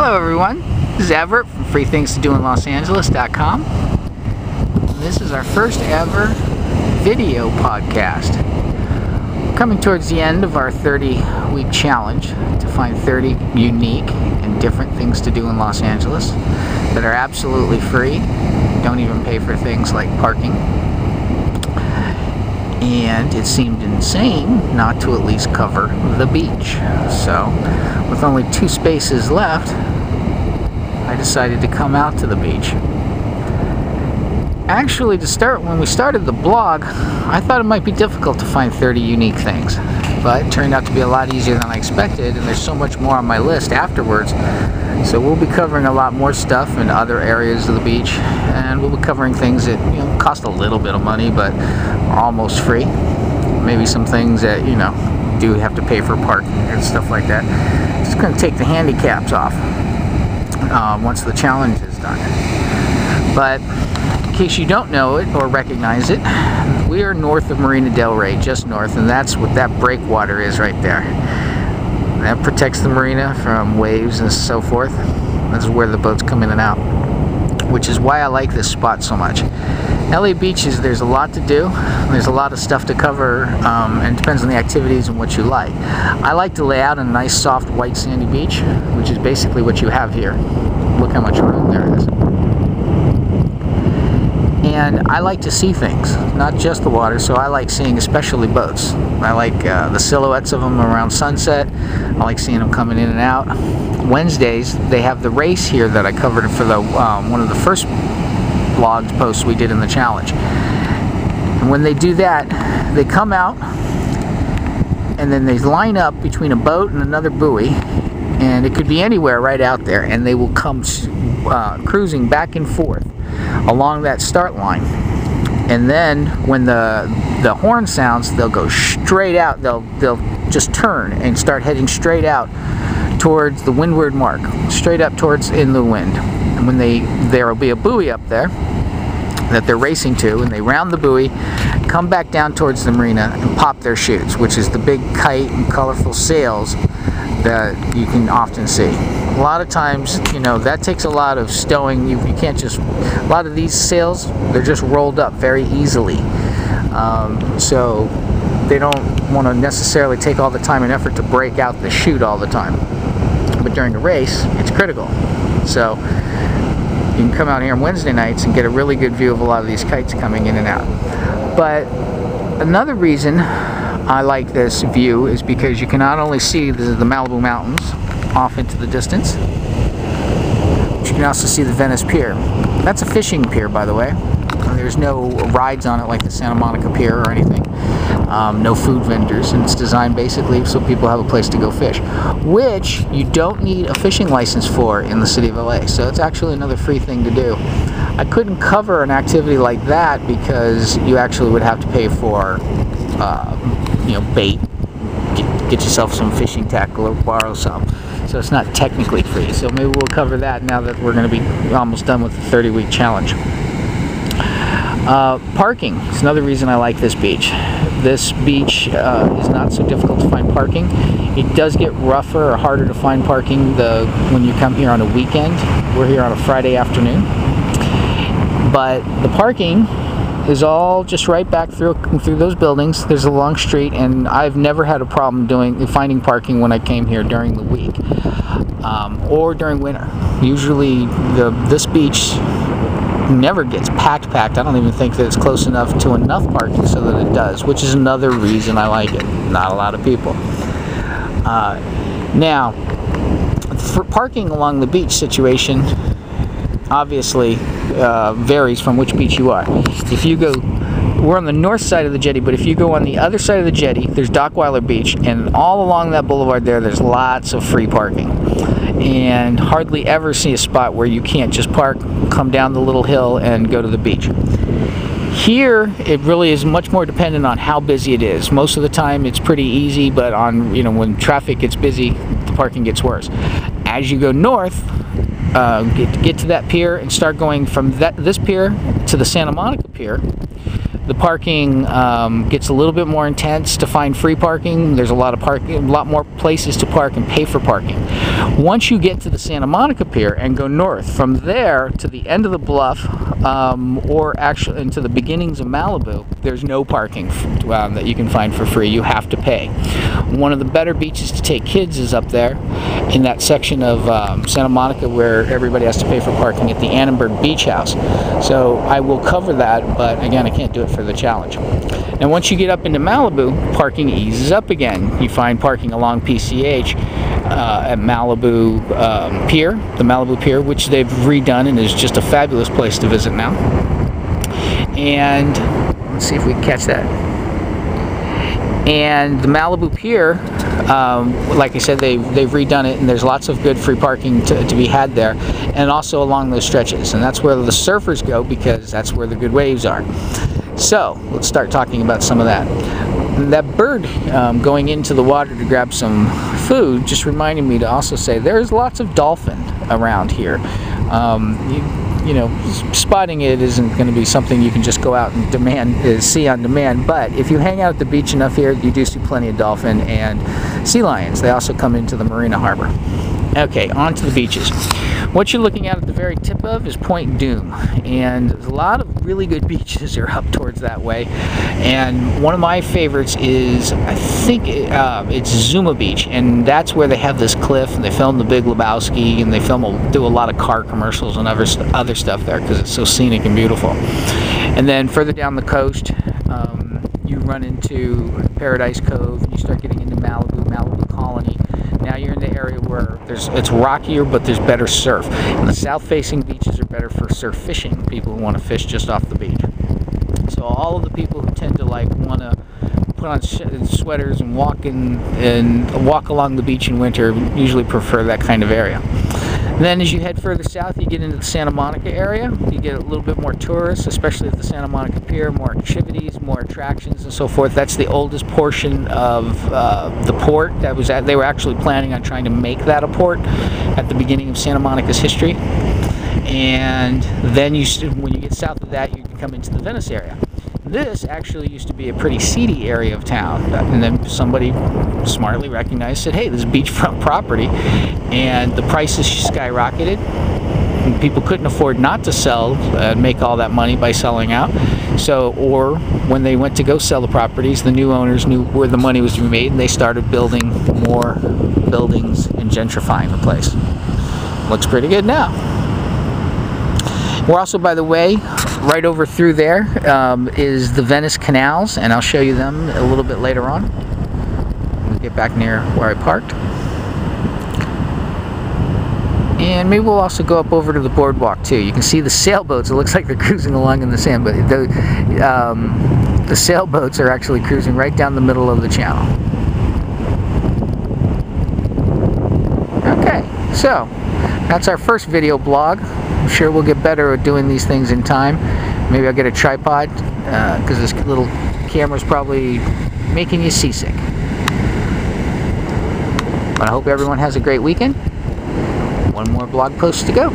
Hello everyone, this is Everett from freethingstodoinlosangeles.com. This is our first ever video podcast. Coming towards the end of our 30-week challenge to find 30 unique and different things to do in Los Angeles that are absolutely free, don't even pay for things like parking. And it seemed insane not to at least cover the beach. So, with only 2 spaces left, I decided to come out to the beach. Actually, when we started the blog, I thought it might be difficult to find 30 unique things. But it turned out to be a lot easier than I expected, and there's so much more on my list afterwards. So we'll be covering a lot more stuff in other areas of the beach, and we'll be covering things that cost a little bit of money but are almost free. Maybe some things that do have to pay for parking and stuff like that. Just going to take the handicaps off once the challenge is done. But in case you don't know it or recognize it, we are north of Marina Del Rey, just north, and that's what that breakwater is right there. That protects the marina from waves and so forth. This is where the boats come in and out, which is why I like this spot so much. LA beaches, there's a lot to do. There's a lot of stuff to cover, and it depends on the activities and what you like. I like to lay out a nice, soft, white, sandy beach, which is basically what you have here. Look how much room there is. And I like to see things, not just the water, so I like seeing especially boats. I like the silhouettes of them around sunset. I like seeing them coming in and out. Wednesdays, they have the race here that I covered for the one of the first blog posts we did in the challenge. And when they do that, they come out, and then they line up between a boat and another buoy, and it could be anywhere right out there, and they will come cruising back and forth along that start line. And then when the horn sounds, they'll go straight out. They'll just turn and start heading straight out towards the windward mark, straight up towards in the wind. And when there will be a buoy up there that they're racing to, and they round the buoy, come back down towards the marina and pop their chutes, which is the big kite and colorful sails that you can often see. A lot of times, that takes a lot of stowing. You can't just, a lot of these sails, they're just rolled up very easily. So they don't want to necessarily take all the time and effort to break out the chute all the time. But during the race, it's critical. So you can come out here on Wednesday nights and get a really good view of a lot of these kites coming in and out. But another reason I like this view is because you can not only see the Malibu Mountains off into the distance, but you can also see the Venice Pier. That's a fishing pier, by the way. There's no rides on it like the Santa Monica Pier or anything. No food vendors, and it's designed basically so people have a place to go fish, which you don't need a fishing license for in the city of LA. So it's actually another free thing to do. I couldn't cover an activity like that because you actually would have to pay for bait, get yourself some fishing tackle or borrow some. So it's not technically free. So maybe we'll cover that now that we're going to be almost done with the 30-week challenge. Parking is another reason I like this beach. This beach is not so difficult to find parking. It does get rougher or harder to find parking when you come here on a weekend. We're here on a Friday afternoon. But the parking is all just right back through those buildings. There's a long street, and I've never had a problem finding parking when I came here during the week or during winter. Usually this beach never gets packed. I don't even think that it's close enough to enough parking so that it does, which is another reason I like it. Not a lot of people. Now, for parking along the beach situation, obviously varies from which beach you are. If you go, we're on the north side of the jetty, but if you go on the other side of the jetty, there's Dockweiler Beach, and all along that boulevard there's lots of free parking. And hardly ever see a spot where you can't just park, come down the little hill, and go to the beach. Here, it really is much more dependent on how busy it is. Most of the time, it's pretty easy, but when traffic gets busy, the parking gets worse. As you go north, get to that pier and start going from this pier to the Santa Monica Pier, the parking gets a little bit more intense to find free parking. There's a lot more places to park and pay for parking. Once you get to the Santa Monica Pier and go north, from there to the end of the bluff, or actually into the beginnings of Malibu, there's no parking that you can find for free. You have to pay. One of the better beaches to take kids is up there in that section of Santa Monica where everybody has to pay for parking at the Annenberg Beach House. So I will cover that, but again, I can't do it for the challenge. And once you get up into Malibu, parking eases up again. You find parking along PCH at Malibu Pier, the Malibu Pier, which they've redone and is just a fabulous place to visit now. And let's see if we can catch that. And the Malibu Pier, like I said, they've redone it, and there's lots of good free parking to be had there, and also along those stretches. And that's where the surfers go, because that's where the good waves are. So let's start talking about some of that. That bird going into the water to grab some food just reminded me to also say there's lots of dolphin around here. You know, spotting it isn't going to be something you can just go out and see on demand, but if you hang out at the beach enough here, you do see plenty of dolphin and sea lions. They also come into the Marina Harbor. Okay, on to the beaches. What you're looking at the very tip of is Point Doom, and a lot of really good beaches are up towards that way. And one of my favorites is, I think it's Zuma Beach, and that's where they have this cliff, and they film The Big Lebowski, and they do a lot of car commercials and other stuff there because it's so scenic and beautiful. And then further down the coast, you run into Paradise Cove, and you start getting into Malibu Colony. Now you're in the area where it's rockier, but there's better surf. And the south-facing beaches are better for surf fishing, people who want to fish just off the beach. So all of the people who tend to want to put on sweaters and walk along the beach in winter usually prefer that kind of area. Then as you head further south, you get into the Santa Monica area. You get a little bit more tourists, especially at the Santa Monica Pier, more activities, more attractions, and so forth. That's the oldest portion of the port. They were actually planning on trying to make that a port at the beginning of Santa Monica's history. And then when you get south of that, you can come into the Venice area. This actually used to be a pretty seedy area of town, and then somebody smartly recognized, said, hey, this is beachfront property, and the prices skyrocketed. And people couldn't afford not to sell, make all that money by selling out. Or when they went to go sell the properties, the new owners knew where the money was to be made, and they started building more buildings and gentrifying the place. Looks pretty good now. We're also, by the way, right over through there is the Venice canals, and I'll show you them a little bit later on. We'll get back near where I parked. And maybe we'll also go up over to the boardwalk too. You can see the sailboats. It looks like they're cruising along in the sand, but the sailboats are actually cruising right down the middle of the channel. Okay, so that's our first video blog. I'm sure we'll get better at doing these things in time. Maybe I'll get a tripod because this little camera's probably making you seasick. But I hope everyone has a great weekend. One more blog post to go.